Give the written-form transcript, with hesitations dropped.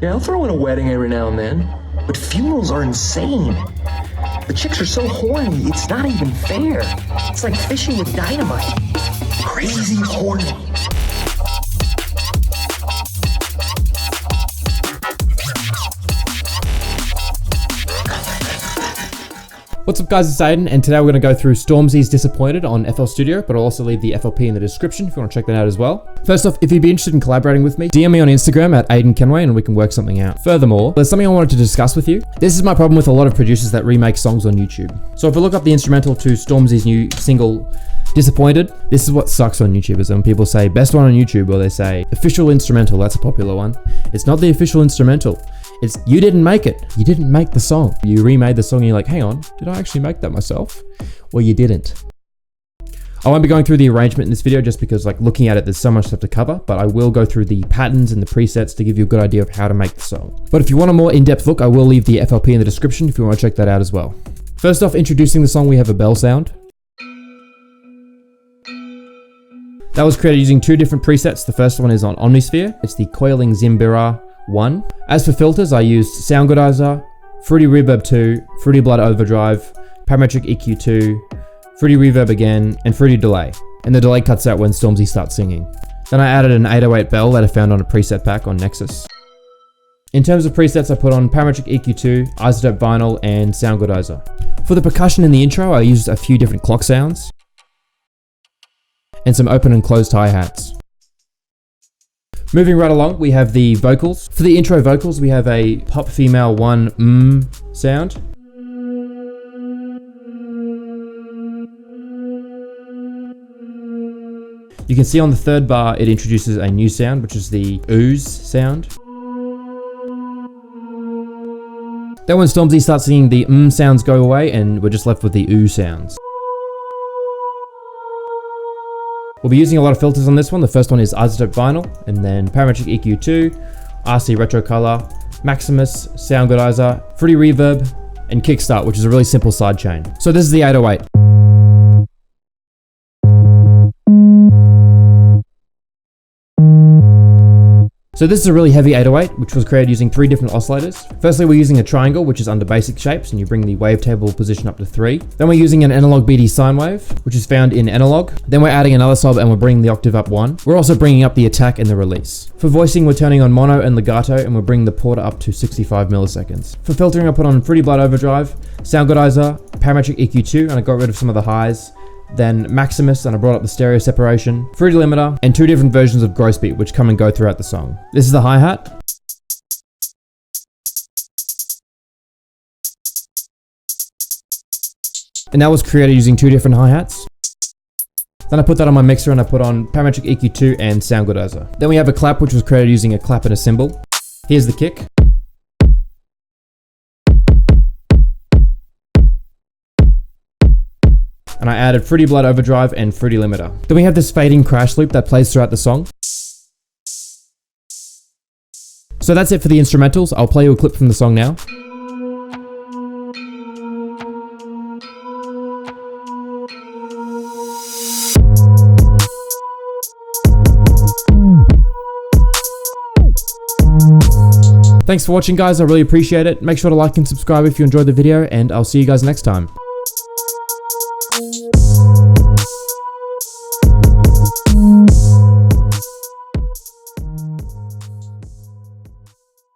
Yeah, I'll throw in a wedding every now and then, but funerals are insane. The chicks are so horny, it's not even fair. It's like fishing with dynamite. Crazy horny. What's up guys, it's Aiden, and today we're going to go through Stormzy's Disappointed on FL Studio, but I'll also leave the FLP in the description if you want to check that out as well. First off, if you'd be interested in collaborating with me, DM me on Instagram at Aiden Kenway and we can work something out. Furthermore, there's something I wanted to discuss with you. This is my problem with a lot of producers that remake songs on YouTube. So if we look up the instrumental to Stormzy's new single, Disappointed, this is what sucks on YouTube, is when people say best one on YouTube, or they say official instrumental. That's a popular one. It's not the official instrumental. It's, you didn't make it. You didn't make the song. You remade the song and you're like, hang on, did I actually make that myself? Well, you didn't. I won't be going through the arrangement in this video just because, like, looking at it, there's so much stuff to cover, but I will go through the patterns and the presets to give you a good idea of how to make the song. But if you want a more in-depth look, I will leave the FLP in the description if you want to check that out as well. First off, introducing the song, we have a bell sound. That was created using two different presets. The first one is on Omnisphere. It's the Coiling Zimbira 1. As for filters, I used Sound Godizer, Fruity Reverb 2, Fruity Blood Overdrive, Parametric EQ 2, Fruity Reverb again, and Fruity Delay. And the delay cuts out when Stormzy starts singing. Then I added an 808 bell that I found on a preset pack on Nexus. In terms of presets, I put on Parametric EQ 2, Isotope Vinyl, and Sound Godizer. For the percussion in the intro, I used a few different clock sounds and some open and closed hi-hats. Moving right along, we have the vocals. For the intro vocals, we have a pop female 1 sound. You can see on the third bar, it introduces a new sound, which is the ooze sound. Then when Stormzy starts singing, the sounds go away and we're just left with the ooh sounds. We'll be using a lot of filters on this one. The first one is Isotope Vinyl, and then Parametric EQ 2, RC Retro Color, Maximus, Sound Godizer, Fruity Reverb, and Kickstart, which is a really simple sidechain. So this is the 808. So this is a really heavy 808, which was created using 3 different oscillators. Firstly, we're using a triangle, which is under basic shapes, and you bring the wavetable position up to 3. Then we're using an analog BD sine wave, which is found in analog. Then we're adding another sub and we're bringing the octave up 1. We're also bringing up the attack and the release. For voicing, we're turning on mono and legato, and we're bringing the porter up to 65 milliseconds. For filtering, I put on Fruity Blood Overdrive, Sound Godizer, Parametric EQ 2, and I got rid of some of the highs. Then Maximus, and I brought up the stereo separation, Fruity Limiter, and 2 different versions of Gross Beat, which come and go throughout the song. This is the hi-hat. And that was created using 2 different hi-hats. Then I put that on my mixer and I put on Parametric EQ 2 and Sound Godizer. Then we have a clap, which was created using a clap and a cymbal. Here's the kick. And I added Fruity Blood Overdrive and Fruity Limiter. Then we have this fading crash loop that plays throughout the song. So that's it for the instrumentals. I'll play you a clip from the song now. Thanks for watching guys, I really appreciate it. Make sure to like and subscribe if you enjoyed the video, and I'll see you guys next time.